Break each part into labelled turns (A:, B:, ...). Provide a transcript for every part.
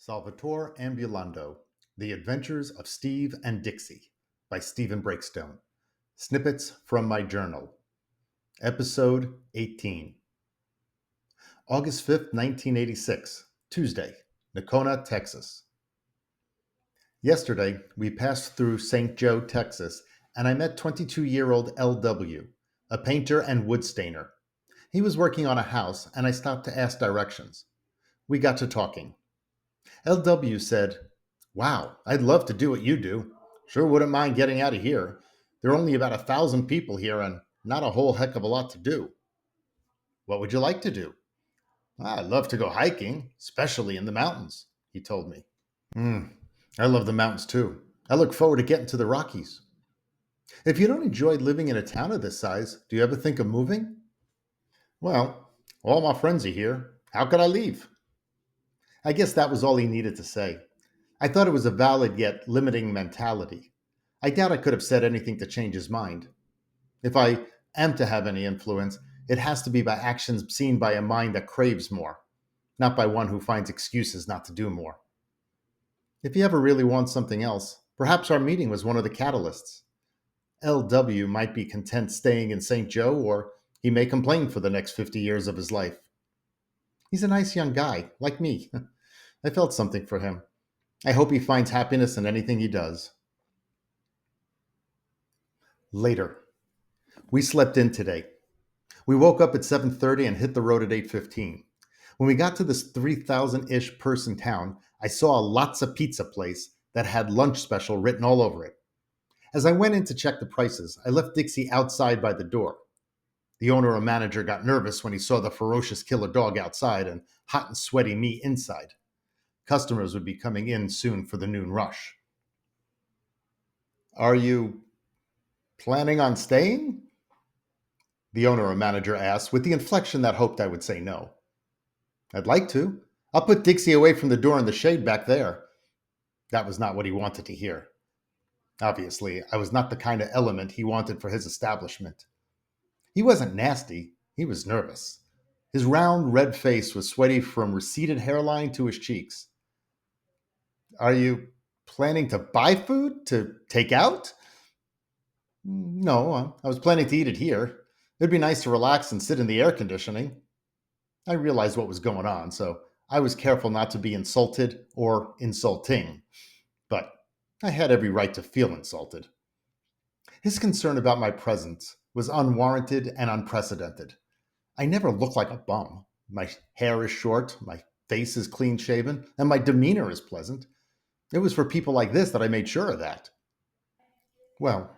A: Solvitur Ambulando, The Adventures of Steve and Dixie by Stephen Breakstone. Snippets from my journal. Episode 18. August 5th, 1986, Tuesday, Nocona, Texas. Yesterday, we passed through St. Joe, Texas, and I met 22-year-old L.W., a painter and wood stainer. He was working on a house, and I stopped to ask directions. We got to talking. L.W. said, "Wow, I'd love to do what you do. Sure wouldn't mind getting out of here. There are only about 1,000 people here and not a whole heck of a lot to do." "What would you like to do?" "I'd love to go hiking, especially in the mountains," he told me. I love the mountains too. I look forward to getting to the Rockies. If you don't enjoy living in a town of this size, do you ever think of moving? "Well, all my friends are here. How could I leave?" I guess that was all he needed to say. I thought it was a valid yet limiting mentality. I doubt I could have said anything to change his mind. If I am to have any influence, it has to be by actions seen by a mind that craves more, not by one who finds excuses not to do more. If he ever really wants something else, perhaps our meeting was one of the catalysts. L.W. might be content staying in St. Joe, or he may complain for the next 50 years of his life. He's a nice young guy, like me. I felt something for him. I hope he finds happiness in anything he does. Later. We slept in today. We woke up at 7:30 and hit the road at 8:15. When we got to this 3,000-ish person town, I saw a Lots of Pizza place that had lunch special written all over it. As I went in to check the prices, I left Dixie outside by the door. The owner or manager got nervous when he saw the ferocious killer dog outside and hot and sweaty me inside. Customers would be coming in soon for the noon rush. "Are you planning on staying?" the owner or manager asked, with the inflection that hoped I would say no. "I'd like to. I'll put Dixie away from the door in the shade back there." That was not what he wanted to hear. Obviously, I was not the kind of element he wanted for his establishment. He wasn't nasty. He was nervous. His round, red face was sweaty from receded hairline to his cheeks. "Are you planning to buy food to take out?" "No, I was planning to eat it here. It'd be nice to relax and sit in the air conditioning." I realized what was going on, so I was careful not to be insulted or insulting. But I had every right to feel insulted. His concern about my presence was unwarranted and unprecedented. I never look like a bum. My hair is short, my face is clean shaven, and my demeanor is pleasant. It was for people like this that I made sure of that. Well,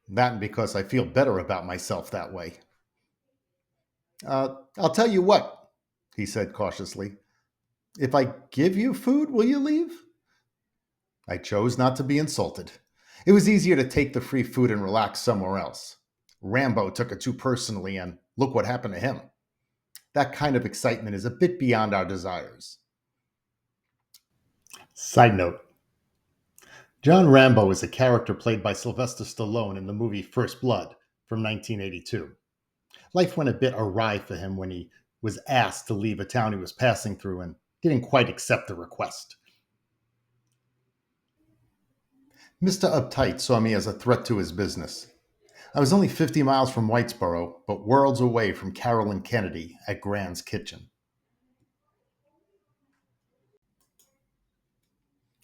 A: that and because I feel better about myself that way. I'll tell you what," he said cautiously. "If I give you food, will you leave?" I chose not to be insulted. It was easier to take the free food and relax somewhere else. Rambo took it too personally, and look what happened to him. That kind of excitement is a bit beyond our desires. Side note: John Rambo is a character played by Sylvester Stallone in the movie First Blood from 1982. Life went a bit awry for him when he was asked to leave a town he was passing through and didn't quite accept the request. Mr. Uptight saw me as a threat to his business. I was only 50 miles from Whitesboro, but worlds away from Carolyn Kennedy at Grand's Kitchen.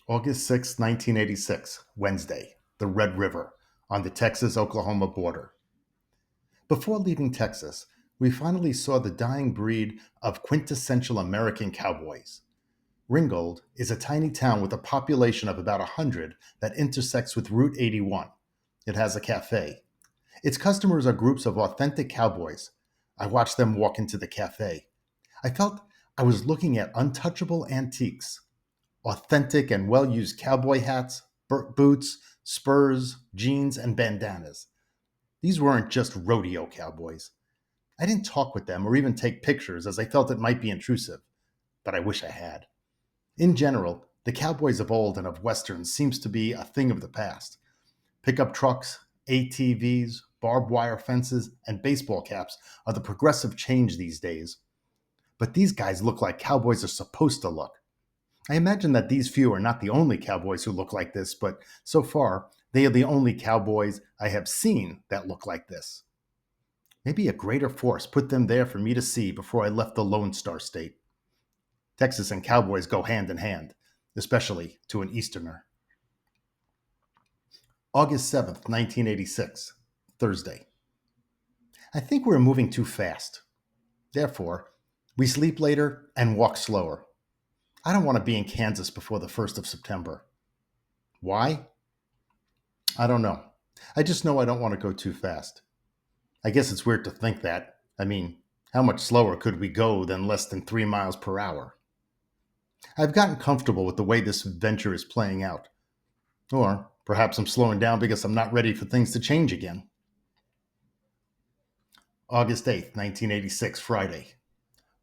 A: August 6, 1986, Wednesday, the Red River, on the Texas-Oklahoma border. Before leaving Texas, we finally saw the dying breed of quintessential American cowboys. Ringgold is a tiny town with a population of about 100 that intersects with Route 81. It has a cafe. Its customers are groups of authentic cowboys. I watched them walk into the cafe. I felt I was looking at untouchable antiques. Authentic and well-used cowboy hats, boots, spurs, jeans, and bandanas. These weren't just rodeo cowboys. I didn't talk with them or even take pictures as I felt it might be intrusive, but I wish I had. In general, the cowboys of old and of westerns seems to be a thing of the past. Pickup trucks, ATVs, barbed wire fences, and baseball caps are the progressive change these days. But these guys look like cowboys are supposed to look. I imagine that these few are not the only cowboys who look like this, but so far, they are the only cowboys I have seen that look like this. Maybe a greater force put them there for me to see before I left the Lone Star State. Texas and cowboys go hand in hand, especially to an Easterner. August 7th, 1986, Thursday. I think we're moving too fast. Therefore, we sleep later and walk slower. I don't want to be in Kansas before the 1st of September. Why? I don't know. I just know I don't want to go too fast. I guess it's weird to think that. I mean, how much slower could we go than less than 3 miles per hour? I've gotten comfortable with the way this adventure is playing out. Or perhaps I'm slowing down because I'm not ready for things to change again. August 8th, 1986, Friday.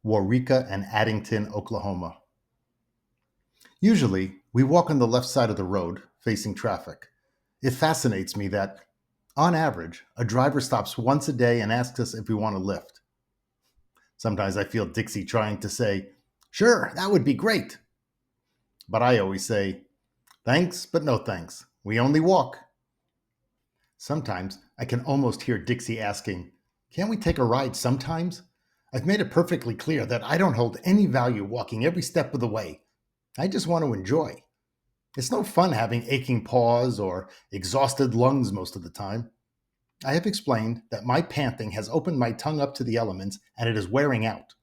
A: Waurika and Addington, Oklahoma. Usually, we walk on the left side of the road, facing traffic. It fascinates me that, on average, a driver stops once a day and asks us if we want a lift. Sometimes I feel Dixie trying to say, "Sure, that would be great." But I always say, "Thanks, but no thanks. We only walk." Sometimes I can almost hear Dixie asking, "Can't we take a ride sometimes?" I've made it perfectly clear that I don't hold any value walking every step of the way. I just want to enjoy. It's no fun having aching paws or exhausted lungs most of the time. I have explained that my panting has opened my tongue up to the elements and it is wearing out.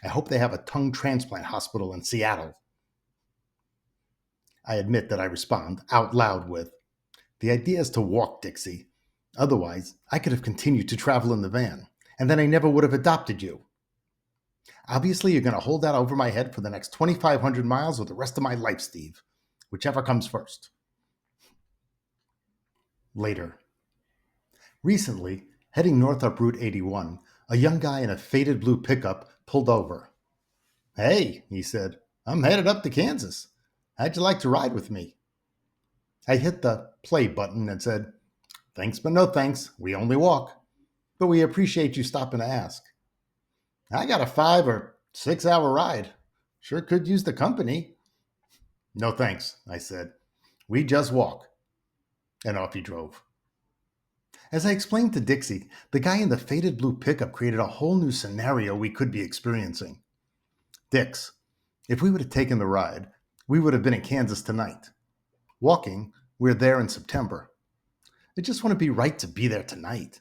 A: I hope they have a tongue transplant hospital in Seattle. I admit that I respond out loud with, "The idea is to walk, Dixie. Otherwise, I could have continued to travel in the van, and then I never would have adopted you. Obviously, you're going to hold that over my head for the next 2,500 miles or the rest of my life, Steve. Whichever comes first." Later. Recently, heading north up Route 81, a young guy in a faded blue pickup pulled over. "Hey," he said, "I'm headed up to Kansas. How'd you like to ride with me?" I hit the play button and said, "Thanks, but no thanks. We only walk. But we appreciate you stopping to ask." "I got a 5 or 6 hour ride. Sure could use the company." "No thanks," I said. "We just walk." And off he drove. As I explained to Dixie, the guy in the faded blue pickup created a whole new scenario we could be experiencing. "Dix, if we would have taken the ride, we would have been in Kansas tonight. Walking, we're there in September. I just want to be right to be there tonight.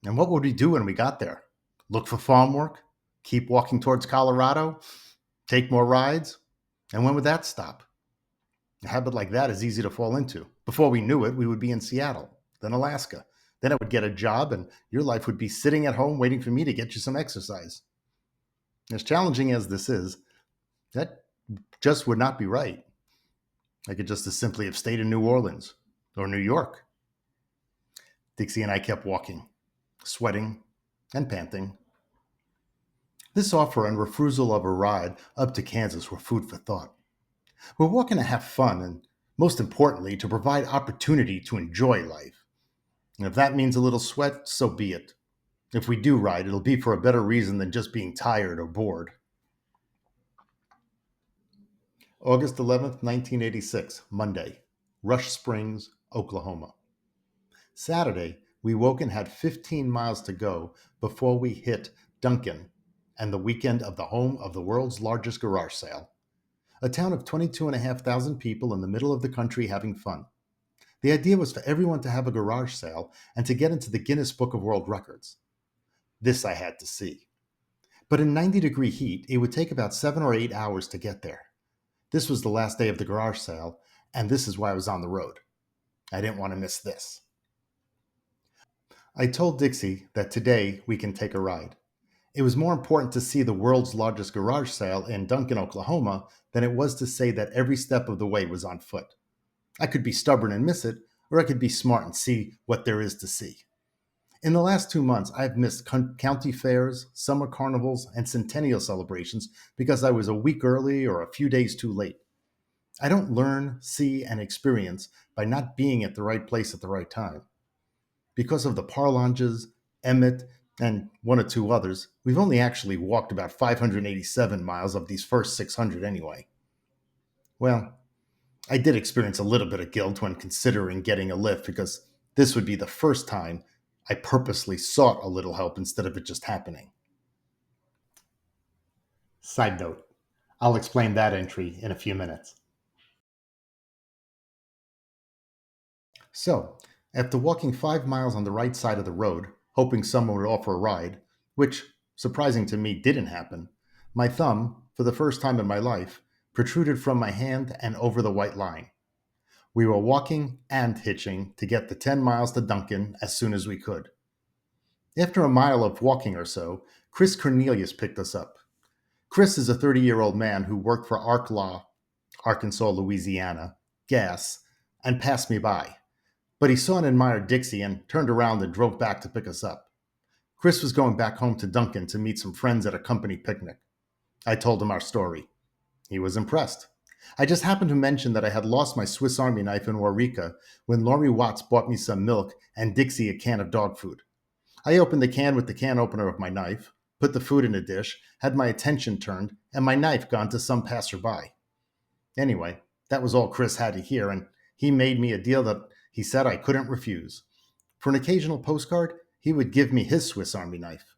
A: And what would we do when we got there? Look for farm work? Keep walking towards Colorado? Take more rides? And when would that stop? A habit like that is easy to fall into. Before we knew it, we would be in Seattle, then Alaska. Then I would get a job, and your life would be sitting at home waiting for me to get you some exercise. As challenging as this is, that just would not be right. I could just as simply have stayed in New Orleans or New York." Dixie and I kept walking, sweating and panting. This offer and refusal of a ride up to Kansas were food for thought. We're walking to have fun and, most importantly, to provide opportunity to enjoy life. And if that means a little sweat, so be it. If we do ride, it'll be for a better reason than just being tired or bored. August 11th, 1986, Monday, Rush Springs, Oklahoma. Saturday, we woke and had 15 miles to go before we hit Duncan and the weekend of the home of the world's largest garage sale. A town of 22,500 people in the middle of the country having fun. The idea was for everyone to have a garage sale and to get into the Guinness Book of World Records. This I had to see. But in 90-degree heat, it would take about 7 or 8 hours to get there. This was the last day of the garage sale, and this is why I was on the road. I didn't want to miss this. I told Dixie that today we can take a ride. It was more important to see the world's largest garage sale in Duncan, Oklahoma, than it was to say that every step of the way was on foot. I could be stubborn and miss it, or I could be smart and see what there is to see. In the last 2 months, I've missed county fairs, summer carnivals, and centennial celebrations because I was a week early or a few days too late. I don't learn, see, and experience by not being at the right place at the right time. Because of the Parlanges, Emmett, and one or two others, we've only actually walked about 587 miles of these first 600 anyway. Well, I did experience a little bit of guilt when considering getting a lift because this would be the first time I purposely sought a little help instead of it just happening. Side note, I'll explain that entry in a few minutes. So, after walking 5 miles on the right side of the road, hoping someone would offer a ride, which, surprising to me, didn't happen, my thumb, for the first time in my life, protruded from my hand and over the white line. We were walking and hitching to get the 10 miles to Duncan as soon as we could. After a mile of walking or so, Chris Cornelius picked us up. Chris is a 30-year-old man who worked for Arc Law, Arkansas, Louisiana, gas, and passed me by. But he saw and admired Dixie and turned around and drove back to pick us up. Chris was going back home to Duncan to meet some friends at a company picnic. I told him our story. He was impressed. I just happened to mention that I had lost my Swiss Army knife in Waurika when Laurie Watts bought me some milk and Dixie a can of dog food. I opened the can with the can opener of my knife, put the food in a dish, had my attention turned, and my knife gone to some passerby. Anyway, that was all Chris had to hear, and he made me a deal that he said I couldn't refuse. For an occasional postcard, he would give me his Swiss Army knife.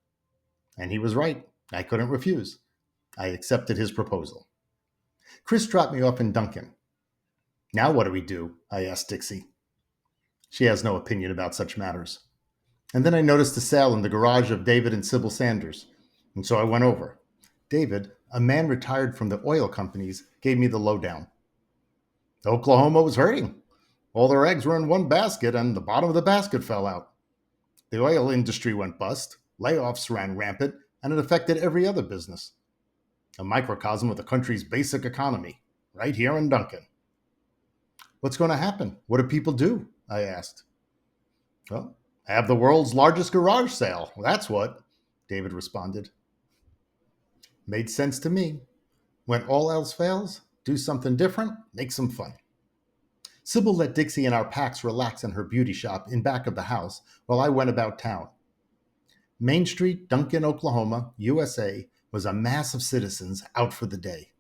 A: And he was right. I couldn't refuse. I accepted his proposal. Chris dropped me off in Duncan. Now what do we do? I asked Dixie. She has no opinion about such matters. And then I noticed a sale in the garage of David and Sybil Sanders, and so I went over. David, a man retired from the oil companies, gave me the lowdown. Oklahoma was hurting. All their eggs were in one basket, and the bottom of the basket fell out. The oil industry went bust, layoffs ran rampant, and it affected every other business. A microcosm of the country's basic economy, right here in Duncan. What's going to happen? What do people do? I asked. Well, have the world's largest garage sale. That's what, David responded. Made sense to me. When all else fails, do something different, make some fun. Sybil let Dixie and our packs relax in her beauty shop in back of the house while I went about town. Main Street, Duncan, Oklahoma, USA, was a mass of citizens out for the day.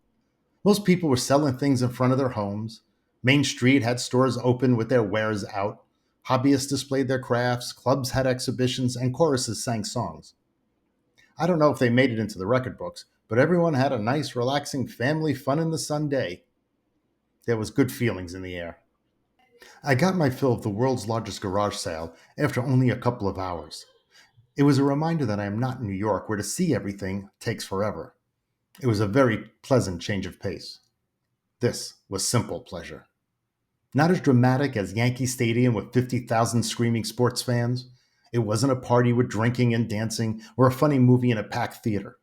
A: Most people were selling things in front of their homes. Main Street had stores open with their wares out. Hobbyists displayed their crafts, clubs had exhibitions, and choruses sang songs. I don't know if they made it into the record books, but everyone had a nice, relaxing family fun in the sun day. There was good feelings in the air. I got my fill of the world's largest garage sale after only a couple of hours. It was a reminder that I am not in New York, where to see everything takes forever. It was a very pleasant change of pace. This was simple pleasure. Not as dramatic as Yankee Stadium with 50,000 screaming sports fans. It wasn't a party with drinking and dancing or a funny movie in a packed theater.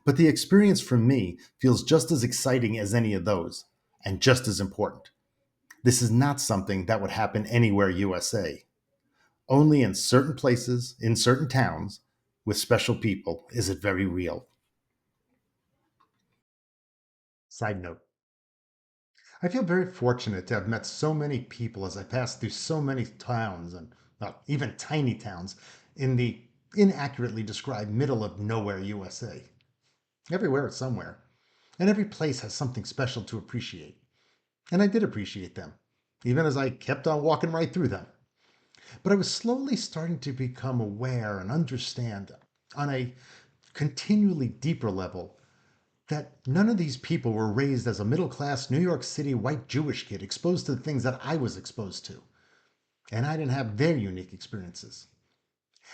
A: But the experience for me feels just as exciting as any of those, and just as important. This is not something that would happen anywhere USA. Only in certain places, in certain towns, with special people, is it very real. Side note. I feel very fortunate to have met so many people as I passed through so many towns and even tiny towns in the inaccurately described middle of nowhere USA. Everywhere is somewhere, and every place has something special to appreciate. And I did appreciate them, even as I kept on walking right through them. But I was slowly starting to become aware and understand on a continually deeper level that none of these people were raised as a middle class New York City white Jewish kid exposed to the things that I was exposed to. And I didn't have their unique experiences.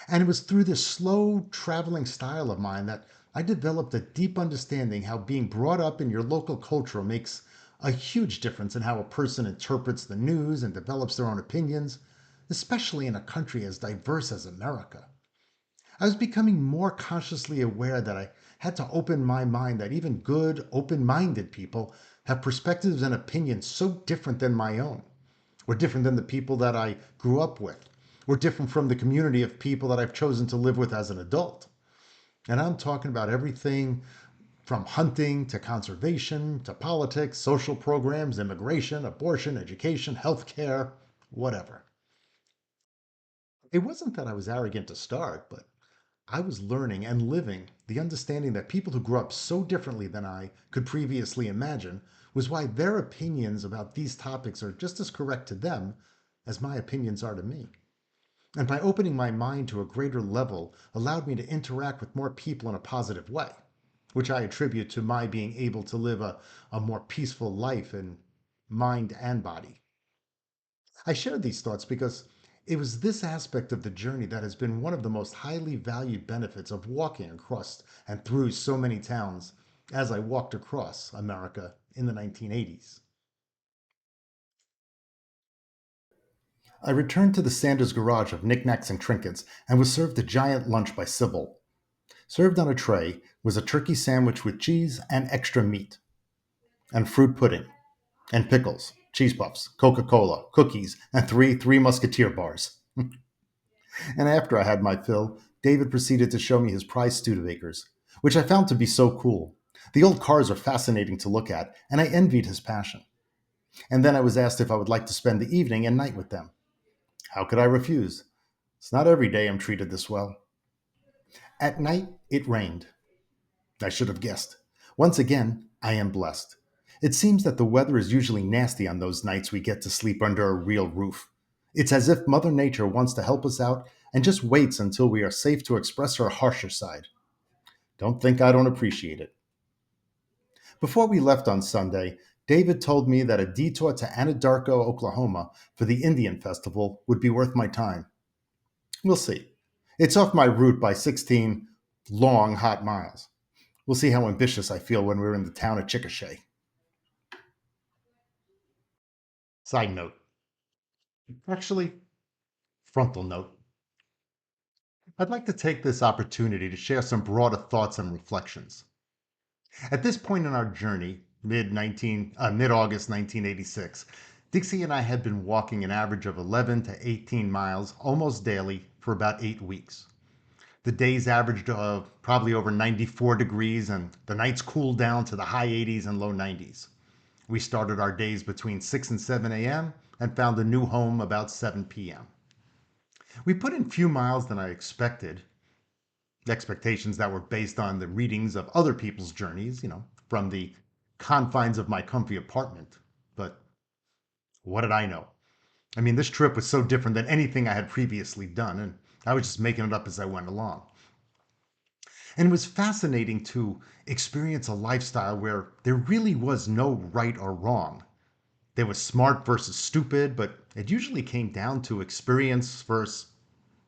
A: And it was through this slow traveling style of mine that I developed a deep understanding how being brought up in your local culture makes a huge difference in how a person interprets the news and develops their own opinions, especially in a country as diverse as America. I was becoming more consciously aware that I had to open my mind that even good, open minded people have perspectives and opinions so different than my own, or different than the people that I grew up with, or different from the community of people that I've chosen to live with as an adult. And I'm talking about everything from hunting to conservation to politics, social programs, immigration, abortion, education, healthcare, whatever. It wasn't that I was arrogant to start, but I was learning and living the understanding that people who grew up so differently than I could previously imagine was why their opinions about these topics are just as correct to them as my opinions are to me. And by opening my mind to a greater level allowed me to interact with more people in a positive way, which I attribute to my being able to live a more peaceful life in mind and body. I shared these thoughts because it was this aspect of the journey that has been one of the most highly valued benefits of walking across and through so many towns as I walked across America in the 1980s. I returned to the Sanders garage of knickknacks and trinkets and was served a giant lunch by Sybil. Served on a tray was a turkey sandwich with cheese and extra meat, and fruit pudding, and pickles, cheese puffs, Coca Cola, cookies, and three Musketeer bars. And after I had my fill, David proceeded to show me his prized Studebakers, which I found to be so cool. The old cars are fascinating to look at, and I envied his passion. And then I was asked if I would like to spend the evening and night with them. How could I refuse? It's not every day I'm treated this well. At night, it rained. I should have guessed. Once again, I am blessed. It seems that the weather is usually nasty on those nights we get to sleep under a real roof. It's as if Mother Nature wants to help us out and just waits until we are safe to express her harsher side. Don't think I don't appreciate it. Before we left on Sunday, David told me that a detour to Anadarko, Oklahoma for the Indian Festival would be worth my time. We'll see. It's off my route by 16 long, hot miles. We'll see how ambitious I feel when we're in the town of Chickasha. Side note. Actually, frontal note. I'd like to take this opportunity to share some broader thoughts and reflections. At this point in our journey, mid August 1986, Dixie and I had been walking an average of 11 to 18 miles almost daily for about 8 weeks. The days averaged probably over 94 degrees, and the nights cooled down to the high 80s and low 90s. We started our days between 6 and 7 a.m. and found a new home about 7 p.m. We put in fewer miles than I expected, expectations that were based on the readings of other people's journeys, from the confines of my comfy apartment. But what did I know? I mean, this trip was so different than anything I had previously done, and I was just making it up as I went along. And it was fascinating to experience a lifestyle where there really was no right or wrong. There was smart versus stupid, but it usually came down to experience versus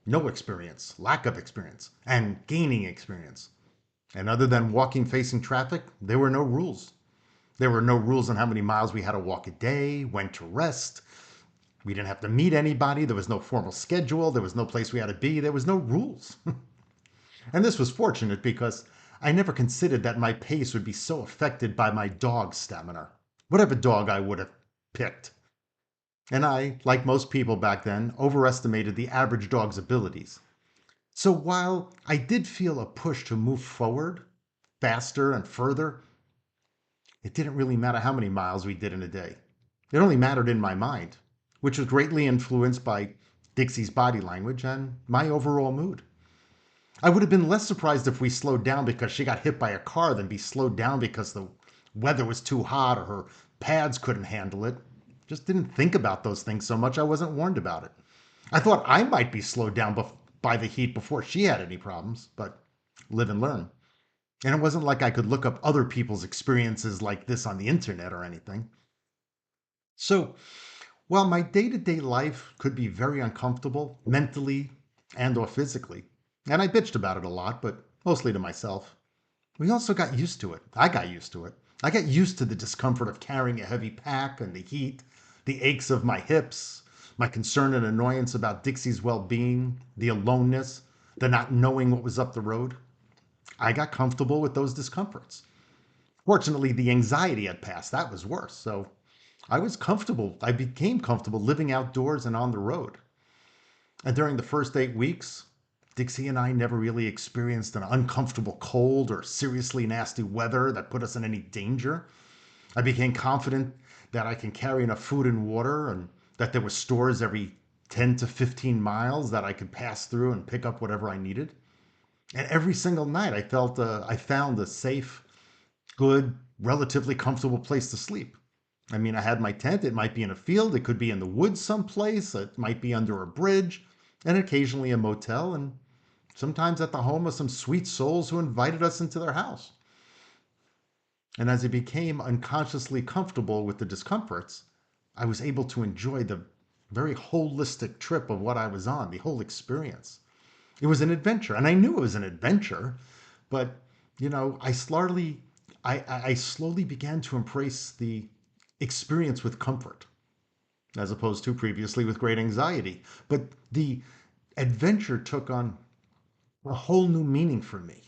A: no experience, lack of experience, and gaining experience. And other than walking facing traffic, there were no rules. There were no rules on how many miles we had to walk a day, when to rest. We didn't have to meet anybody. There was no formal schedule. There was no place we had to be. There was no rules. And this was fortunate because I never considered that my pace would be so affected by my dog's stamina, whatever dog I would have picked. And I, like most people back then, overestimated the average dog's abilities. So while I did feel a push to move forward, faster and further, it didn't really matter how many miles we did in a day. It only mattered in my mind, which was greatly influenced by Dixie's body language and my overall mood. I would have been less surprised if we slowed down because she got hit by a car than be slowed down because the weather was too hot or her pads couldn't handle it. Just didn't think about those things so much. I wasn't warned about it. I thought I might be slowed down by the heat before she had any problems, but live and learn. And it wasn't like I could look up other people's experiences like this on the internet or anything. So, while my day-to-day life could be very uncomfortable mentally and or physically, and I bitched about it a lot, but mostly to myself, we also got used to it. I got used to it. I got used to the discomfort of carrying a heavy pack and the heat, the aches of my hips, my concern and annoyance about Dixie's well-being, the aloneness, the not knowing what was up the road. I got comfortable with those discomforts. Fortunately, the anxiety had passed. That was worse. So I was comfortable. I became comfortable living outdoors and on the road. And during the first 8 weeks, Dixie and I never really experienced an uncomfortable cold or seriously nasty weather that put us in any danger. I became confident that I can carry enough food and water and that there were stores every 10 to 15 miles that I could pass through and pick up whatever I needed. And every single night, I found a safe, good, relatively comfortable place to sleep. I mean, I had my tent. It might be in a field, it could be in the woods someplace, it might be under a bridge, and occasionally a motel, and sometimes at the home of some sweet souls who invited us into their house. And as I became unconsciously comfortable with the discomforts, I was able to enjoy the very holistic trip of what I was on, the whole experience. It was an adventure, and I knew it was an adventure, but I slowly began to embrace the experience with comfort, as opposed to previously with great anxiety. But the adventure took on a whole new meaning for me.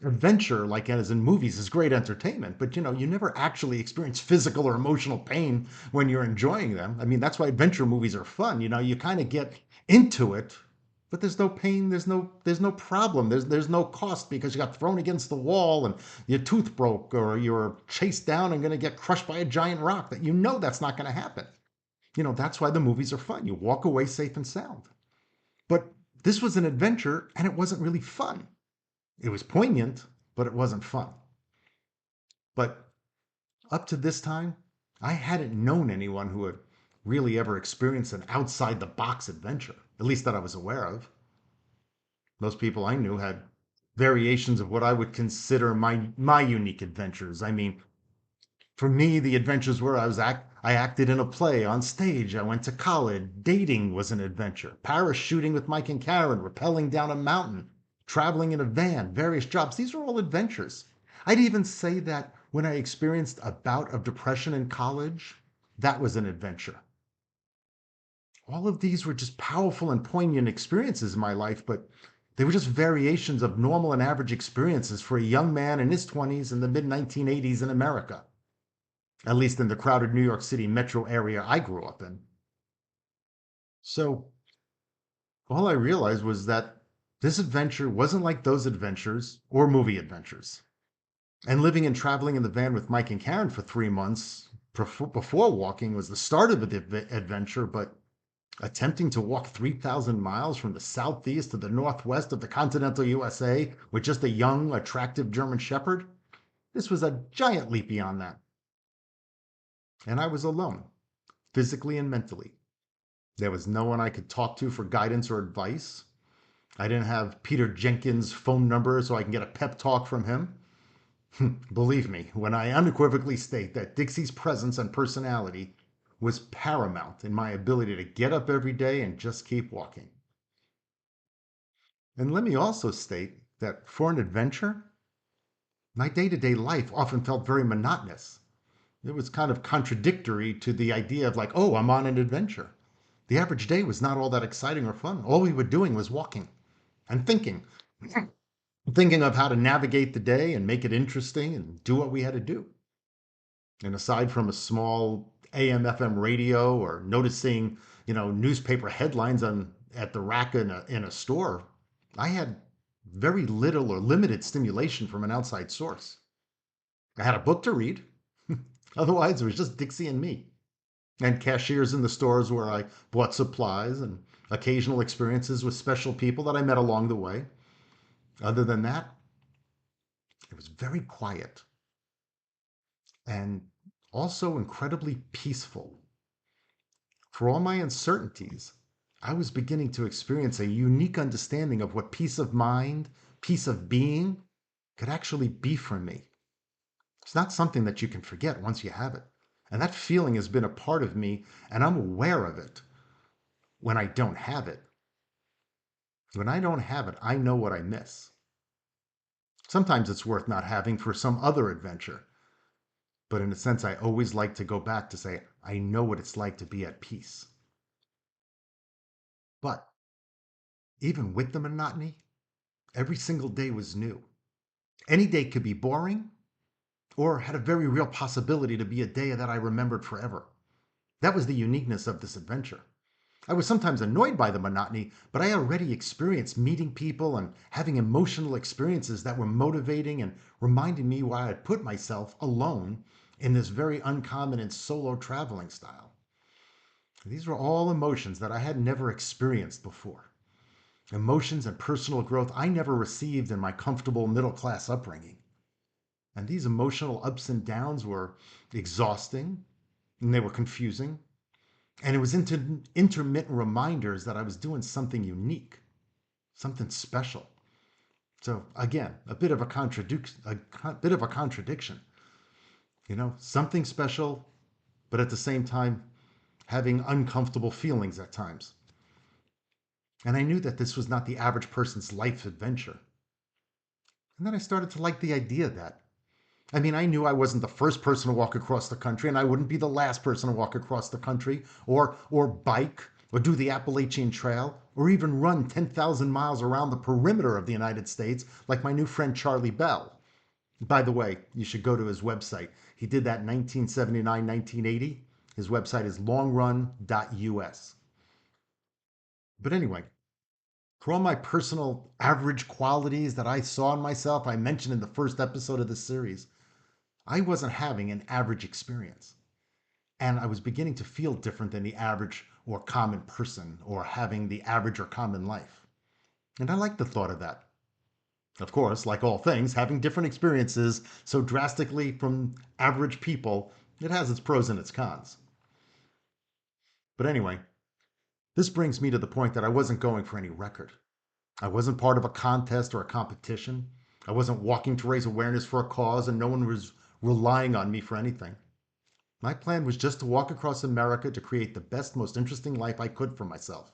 A: Adventure, like as in movies, is great entertainment, but you never actually experience physical or emotional pain when you're enjoying them. I mean, that's why adventure movies are fun. You kind of get into it, but there's no pain, there's no problem, there's no cost because you got thrown against the wall and your tooth broke or you're chased down and going to get crushed by a giant rock. That that's not going to happen. That's why the movies are fun. You walk away safe and sound. But this was an adventure and it wasn't really fun. It was poignant, but it wasn't fun. But up to this time, I hadn't known anyone who had really ever experienced an outside the box adventure, at least that I was aware of. Most people I knew had variations of what I would consider my unique adventures. I mean, for me, the adventures were I acted in a play on stage. I went to college. Dating was an adventure. Parachuting with Mike and Karen, rappelling down a mountain, traveling in a van, various jobs. These are all adventures. I'd even say that when I experienced a bout of depression in college, that was an adventure. All of these were just powerful and poignant experiences in my life, but they were just variations of normal and average experiences for a young man in his 20s in the mid 1980s in America, at least in the crowded New York City metro area I grew up in. So all I realized was that this adventure wasn't like those adventures or movie adventures. And living and traveling in the van with Mike and Karen for 3 months before walking was the start of the adventure, but attempting to walk 3,000 miles from the southeast to the northwest of the continental USA with just a young, attractive German Shepherd, this was a giant leap beyond that. And I was alone, physically and mentally. There was no one I could talk to for guidance or advice. I didn't have Peter Jenkins' phone number so I can get a pep talk from him. Believe me, when I unequivocally state that Dixie's presence and personality was paramount in my ability to get up every day and just keep walking. And let me also state that for an adventure, my day to day life often felt very monotonous. It was kind of contradictory to the idea of, like, oh, I'm on an adventure. The average day was not all that exciting or fun. All we were doing was walking and thinking of how to navigate the day and make it interesting and do what we had to do. And aside from a small AM FM radio or noticing, newspaper headlines on at the rack in a store, I had very little or limited stimulation from an outside source. I had a book to read. Otherwise, it was just Dixie and me, and cashiers in the stores where I bought supplies and occasional experiences with special people that I met along the way. Other than that, it was very quiet and also incredibly peaceful. For all my uncertainties, I was beginning to experience a unique understanding of what peace of mind, peace of being could actually be for me. It's not something that you can forget once you have it. And that feeling has been a part of me, and I'm aware of it when I don't have it. When I don't have it, I know what I miss. Sometimes it's worth not having for some other adventure, but in a sense, I always like to go back to say, I know what it's like to be at peace. But even with the monotony, every single day was new. Any day could be boring or had a very real possibility to be a day that I remembered forever. That was the uniqueness of this adventure. I was sometimes annoyed by the monotony, but I already experienced meeting people and having emotional experiences that were motivating and reminding me why I had put myself alone in this very uncommon and solo traveling style. These were all emotions that I had never experienced before. emotions and personal growth I never received in my comfortable middle class upbringing. And these emotional ups and downs were exhausting and they were confusing. And it was intermittent reminders that I was doing something unique, something special. So again, a bit of a contradiction, bit of a contradiction. Something special, but at the same time having uncomfortable feelings at times. And I knew that this was not the average person's life adventure. And then I started to like the idea that, I knew I wasn't the first person to walk across the country, and I wouldn't be the last person to walk across the country, or bike, or do the Appalachian Trail, or even run 10,000 miles around the perimeter of the United States like my new friend Charlie Bell. By the way, you should go to his website. He did that in 1979, 1980. His website is longrun.us. But anyway, for all my personal average qualities that I saw in myself, I mentioned in the first episode of this series, I wasn't having an average experience. And I was beginning to feel different than the average or common person or having the average or common life. And I liked the thought of that. Of course, like all things, having different experiences so drastically from average people, it has its pros and its cons. But anyway, this brings me to the point that I wasn't going for any record. I wasn't part of a contest or a competition. I wasn't walking to raise awareness for a cause, and no one was relying on me for anything. My plan was just to walk across America to create the best, most interesting life I could for myself,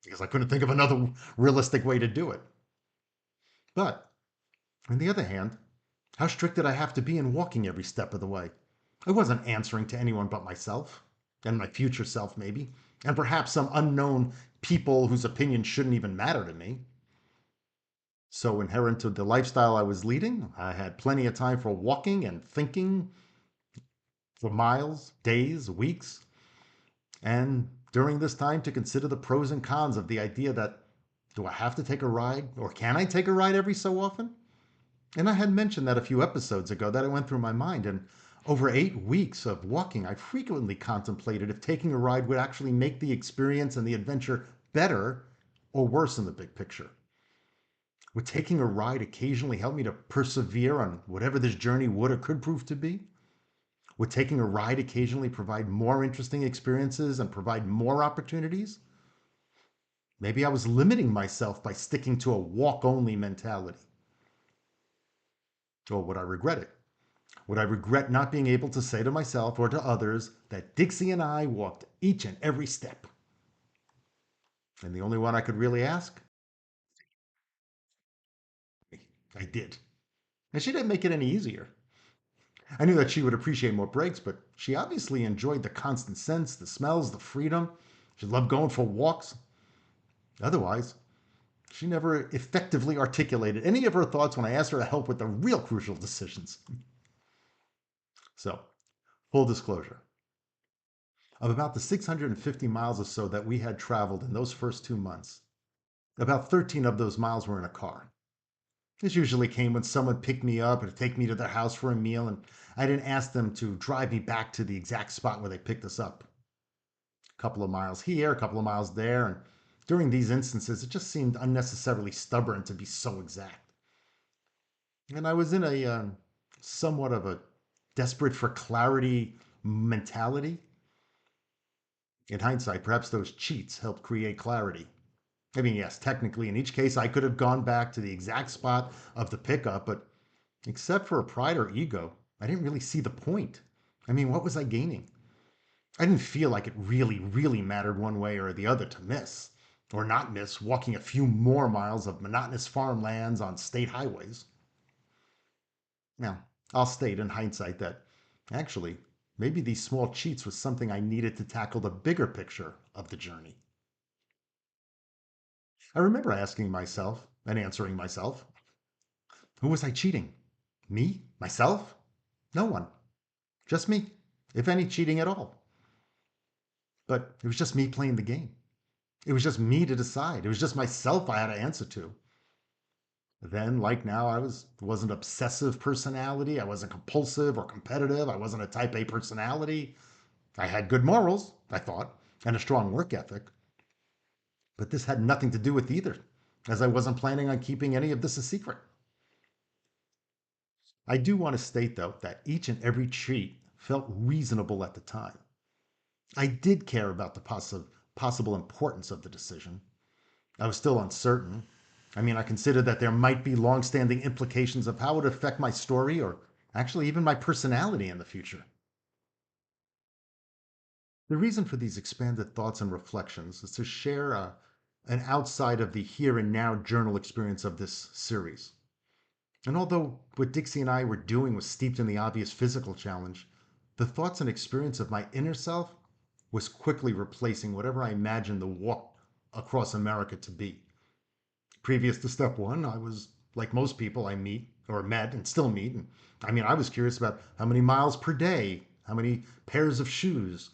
A: because I couldn't think of another realistic way to do it. But, on the other hand, how strict did I have to be in walking every step of the way? I wasn't answering to anyone but myself, and my future self, maybe, and perhaps some unknown people whose opinions shouldn't even matter to me. So, inherent to the lifestyle I was leading, I had plenty of time for walking and thinking for miles, days, weeks, and during this time to consider the pros and cons of the idea that, do I have to take a ride, or can I take a ride every so often? And I had mentioned that a few episodes ago that it went through my mind, and over 8 weeks of walking, I frequently contemplated if taking a ride would actually make the experience and the adventure better or worse in the big picture. Would taking a ride occasionally help me to persevere on whatever this journey would or could prove to be? Would taking a ride occasionally provide more interesting experiences and provide more opportunities? Maybe I was limiting myself by sticking to a walk only mentality. Or would I regret it? Would I regret not being able to say to myself or to others that Dixie and I walked each and every step? And the only one I could really ask? I did. And she didn't make it any easier. I knew that she would appreciate more breaks, but she obviously enjoyed the constant scents, the smells, the freedom. She loved going for walks. Otherwise, she never effectively articulated any of her thoughts when I asked her to help with the real crucial decisions. So, full disclosure, of about the 650 miles or so that we had traveled in those first 2 months, about 13 of those miles were in a car. This usually came when someone picked me up or to take me to their house for a meal, and I didn't ask them to drive me back to the exact spot where they picked us up. A couple of miles here, a couple of miles there, and during these instances, it just seemed unnecessarily stubborn to be so exact. And I was in a somewhat of a desperate for clarity mentality. In hindsight, perhaps those cheats helped create clarity. Yes, technically, in each case, I could have gone back to the exact spot of the pickup, but except for a pride or ego, I didn't really see the point. What was I gaining? I didn't feel like it really, really mattered one way or the other to miss, or not miss, walking a few more miles of monotonous farmlands on state highways. Now, I'll state in hindsight that, actually, maybe these small cheats was something I needed to tackle the bigger picture of the journey. I remember asking myself and answering myself, who was I cheating? Me? Myself? No one. Just me, if any cheating at all. But it was just me playing the game. It was just me to decide. It was just myself I had to answer to. Then, like now, wasn't obsessive personality. I wasn't compulsive or competitive. I wasn't a type A personality. I had good morals, I thought, and a strong work ethic. But this had nothing to do with either, as I wasn't planning on keeping any of this a secret. I do want to state, though, that each and every treat felt reasonable at the time. I did care about the possible importance of the decision. I was still uncertain. I mean, I considered that there might be long-standing implications of how it would affect my story or actually even my personality in the future. The reason for these expanded thoughts and reflections is to share an outside of the here and now journal experience of this series. And although what Dixie and I were doing was steeped in the obvious physical challenge, the thoughts and experience of my inner self was quickly replacing whatever I imagined the walk across America to be. Previous to step one, I was like most people I meet or met and still meet. And I mean, I was curious about how many miles per day, how many pairs of shoes,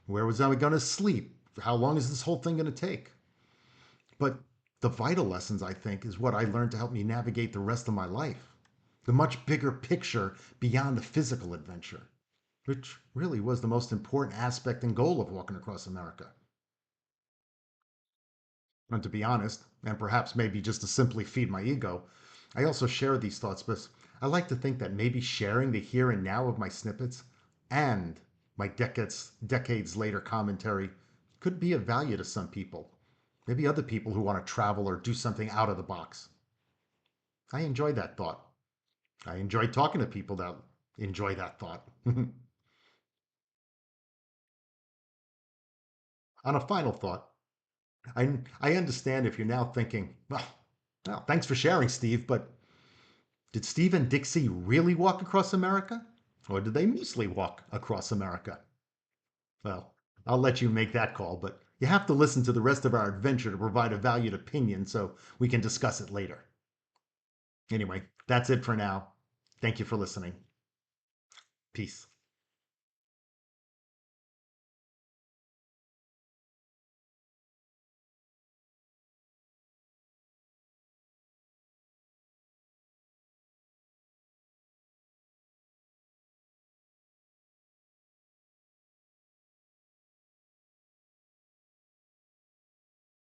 A: where was I going to sleep, how long is this whole thing going to take? But the vital lessons, I think, is what I learned to help me navigate the rest of my life. The much bigger picture beyond the physical adventure, which really was the most important aspect and goal of walking across America. And to be honest, and perhaps maybe just to simply feed my ego, I also share these thoughts, but I like to think that maybe sharing the here and now of my snippets and my decades later commentary could be of value to some people. Maybe other people who want to travel or do something out of the box. I enjoy that thought. I enjoy talking to people that enjoy that thought. On a final thought, I understand if you're now thinking, well, thanks for sharing, Steve, but did Steve and Dixie really walk across America? Or did they mostly walk across America? Well, I'll let you make that call, but you have to listen to the rest of our adventure to provide a valued opinion so we can discuss it later. Anyway, that's it for now. Thank you for listening. Peace.